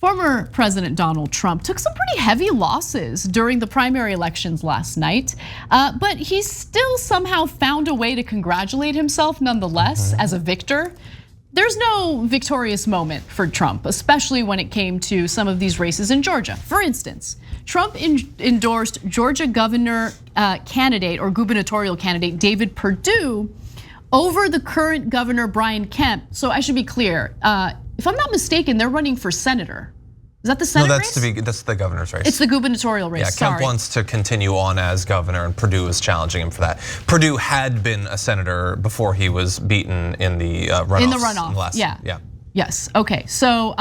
Former President Donald Trump took some pretty heavy losses during the primary elections last night, but he still somehow found a way to congratulate himself nonetheless as a victor. There's no victorious moment for Trump, especially when it came to some of these races in Georgia. For instance, Trump endorsed Georgia governor candidate or gubernatorial candidate David Perdue over the current governor Brian Kemp. So I should be clear, if I'm not mistaken, they're running for senator. Is that the Senate race? That's the governor's race. It's the gubernatorial race, yeah, Kemp wants to continue on as governor and Perdue is challenging him for that. Perdue had been a senator before he was beaten in the runoffs. In the runoff, yeah. Yes, okay, so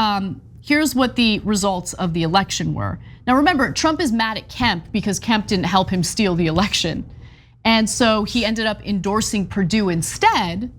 here's what the results of the election were. Now remember, Trump is mad at Kemp because Kemp didn't help him steal the election. And so he ended up endorsing Perdue instead.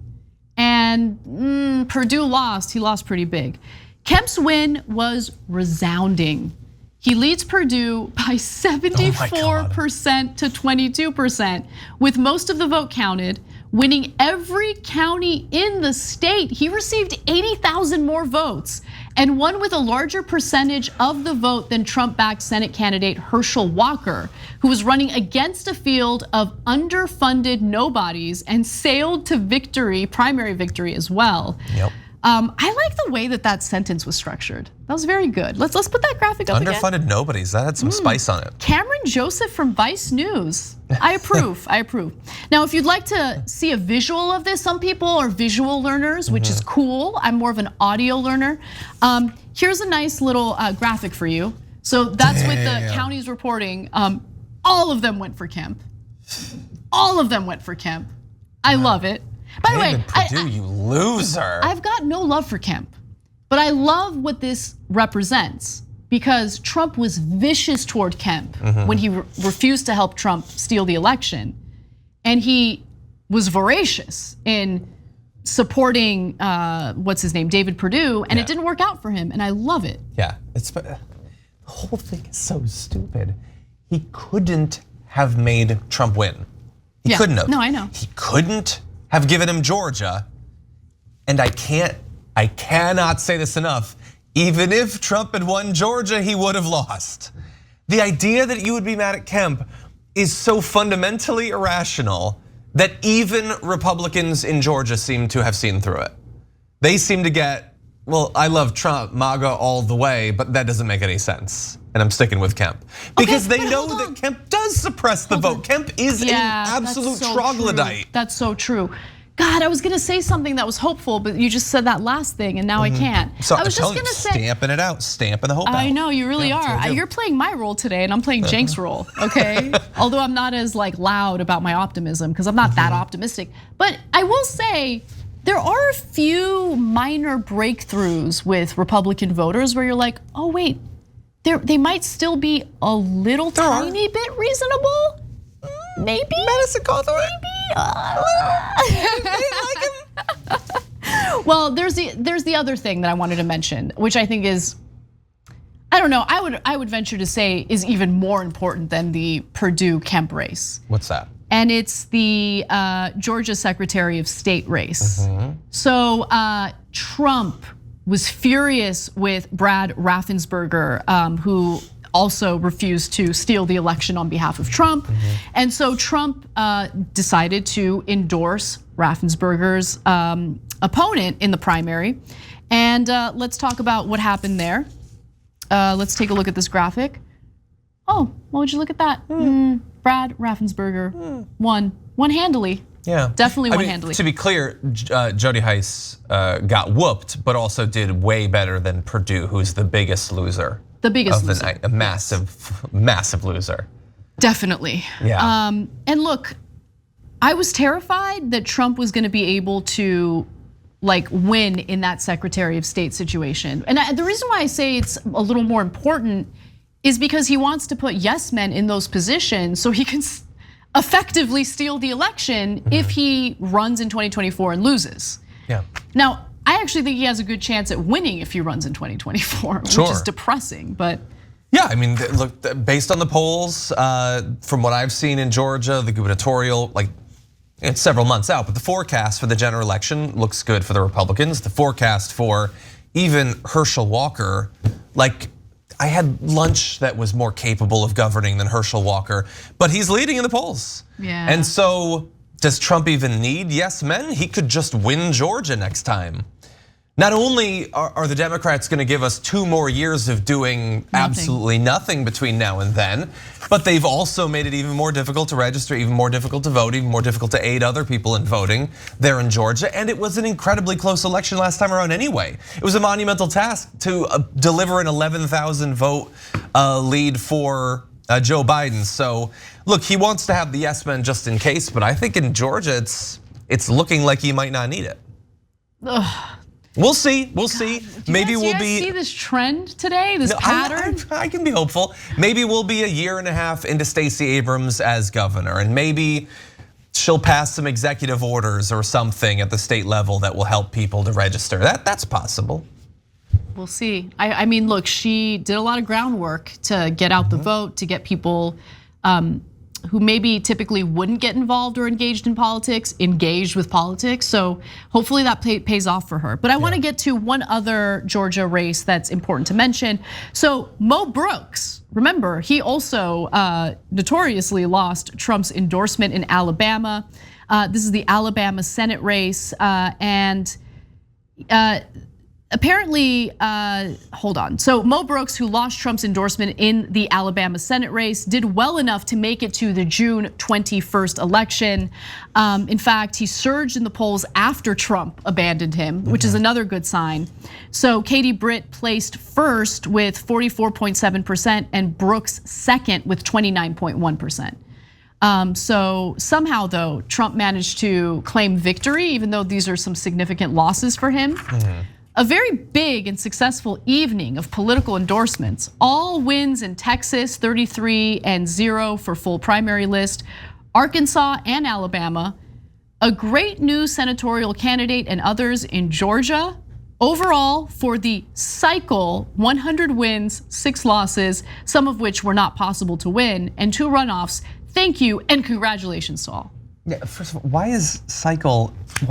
And Perdue lost, he lost pretty big. Kemp's win was resounding. He leads Perdue by 74% to 22%, with most of the vote counted, winning every county in the state. He received 80,000 more votes and won with a larger percentage of the vote than Trump-backed Senate candidate Herschel Walker, who was running against a field of underfunded nobodies and sailed to victory, primary victory as well. Yep. I like the way that sentence was structured. That was very good. Let's put that graphic up again. Underfunded nobodies, that had some spice on it. Cameron Joseph from Vice News. I approve, I approve. Now, if you'd like to see a visual of this, some people are visual learners, which is cool. I'm more of an audio learner. Here's a nice little graphic for you. So that's with the counties reporting. All of them went for Kemp. All of them went for Kemp. I love it. By the way, Perdue, you loser. I've got no love for Kemp, but I love what this represents because Trump was vicious toward Kemp when he refused to help Trump steal the election. And he was voracious in supporting, what's his name, David Perdue, and it didn't work out for him, and I love it. Yeah, the whole thing is so stupid. He couldn't have made Trump win. He couldn't have. No, I know. He couldn't have given him Georgia, and I cannot say this enough. Even if Trump had won Georgia, he would have lost. The idea that you would be mad at Kemp is so fundamentally irrational that even Republicans in Georgia seem to have seen through it. They seem to get, well, I love Trump, MAGA all the way, but that doesn't make any sense. And I'm sticking with Kemp. Because they know that Kemp does suppress the vote. Kemp is an absolute troglodyte. That's so true. God, I was gonna say something that was hopeful, but you just said that last thing and now I can't. So I was just gonna say, stamping it out, stamping the hope out. I know, you really are. You're playing my role today and I'm playing Cenk's role, okay? Although I'm not as loud about my optimism because I'm not that optimistic. But I will say, there are a few minor breakthroughs with Republican voters where you're like, oh wait, they might still be a little tiny bit reasonable. Maybe. Madison Cawthorn. Well, there's the other thing that I wanted to mention, which I think is, I don't know, I would venture to say is even more important than the Perdue Kemp race. What's that? And it's the Georgia Secretary of State race. So Trump was furious with Brad Raffensperger, who also refused to steal the election on behalf of Trump. And so Trump decided to endorse Raffensperger's opponent in the primary. And let's talk about what happened there. Let's take a look at this graphic. Oh, well, would you look at that? Brad Raffensperger won handily. Yeah, definitely one-handedly. To be clear, Jody Hice got whooped, but also did way better than Perdue, who's the biggest loser. The biggest loser. A massive loser. Definitely. Yeah. And look, I was terrified that Trump was gonna be able to win in that Secretary of State situation. And the reason why I say it's a little more important is because he wants to put yes men in those positions so he can effectively steal the election if he runs in 2024 and loses. Yeah. Now, I actually think he has a good chance at winning if he runs in 2024, which is depressing, but. Yeah, I mean, look, based on the polls, from what I've seen in Georgia, the gubernatorial, it's several months out, but the forecast for the general election looks good for the Republicans. The forecast for even Herschel Walker like, I had lunch that was more capable of governing than Herschel Walker, but he's leading in the polls. Yeah. And so does Trump even need yes men? He could just win Georgia next time. Not only are the Democrats gonna give us 2 more years of doing absolutely nothing between now and then, but they've also made it even more difficult to register, even more difficult to vote, even more difficult to aid other people in voting there in Georgia. And it was an incredibly close election last time around anyway. It was a monumental task to deliver an 11,000 vote lead for Joe Biden. So look, he wants to have the yes men just in case, but I think in Georgia, it's looking like he might not need it. Ugh. We'll see. We'll see. Maybe we'll be. See this trend today, this pattern. I can be hopeful. Maybe we'll be a year and a half into Stacey Abrams as governor, and maybe she'll pass some executive orders or something at the state level that will help people to register. That's possible. We'll see. I mean, look, she did a lot of groundwork to get out the vote, to get people who maybe typically wouldn't get involved or engaged in politics, engaged with politics. So hopefully that pays off for her. But I want to get to one other Georgia race that's important to mention. So Mo Brooks, remember, he also notoriously lost Trump's endorsement in Alabama. This is the Alabama Senate race, and apparently, hold on. So Mo Brooks, who lost Trump's endorsement in the Alabama Senate race, did well enough to make it to the June 21st election. In fact, he surged in the polls after Trump abandoned him, which is another good sign. So Katie Britt placed first with 44.7% and Brooks second with 29.1%. So somehow though, Trump managed to claim victory, even though these are some significant losses for him. A very big and successful evening of political endorsements. All wins in Texas, 33-0 for full primary list. Arkansas and Alabama. A great new senatorial candidate and others in Georgia. Overall, for the cycle, 100 wins, 6 losses, some of which were not possible to win, and 2 runoffs. Thank you and congratulations to all. Yeah, first of all, why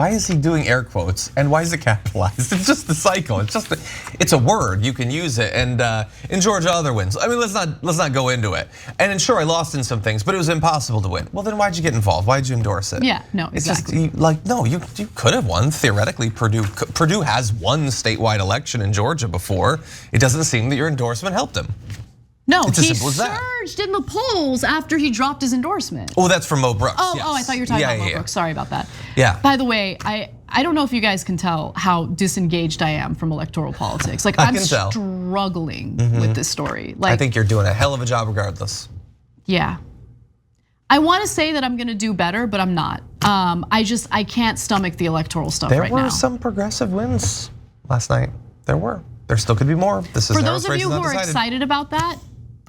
is he doing air quotes and why is it capitalized? It's just the cycle. It's a word, you can use it. And in Georgia, other wins. I mean, let's not go into it. And sure, I lost in some things, but it was impossible to win. Well, then why'd you get involved? Why'd you endorse it? Yeah, no, exactly. It's just no, you could have won theoretically. Perdue has won statewide election in Georgia before. It doesn't seem that your endorsement helped him. No, it's he surged in the polls after he dropped his endorsement. Oh, that's from Mo Brooks. Yes. I thought you were talking about Mo Brooks. Sorry about that. Yeah. By the way, I don't know if you guys can tell how disengaged I am from electoral politics. Like I'm struggling with this story. Like I think you're doing a hell of a job regardless. Yeah. I want to say that I'm going to do better, but I'm not. I can't stomach the electoral stuff right now. There were some progressive wins last night. There were. There still could be more. This is for those of you who are excited about that.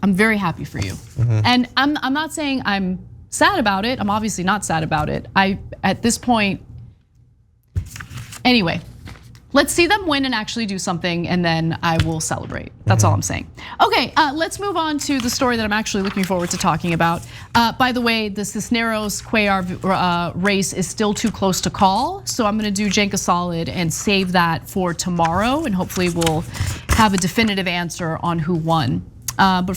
I'm very happy for you. And I'm not saying I'm sad about it. I'm obviously not sad about it. At this point, anyway, let's see them win and actually do something and then I will celebrate. That's all I'm saying. Okay, let's move on to the story that I'm actually looking forward to talking about. By the way, the Cisneros-Cuellar race is still too close to call. So I'm gonna do Cenk a solid and save that for tomorrow and hopefully we'll have a definitive answer on who won. But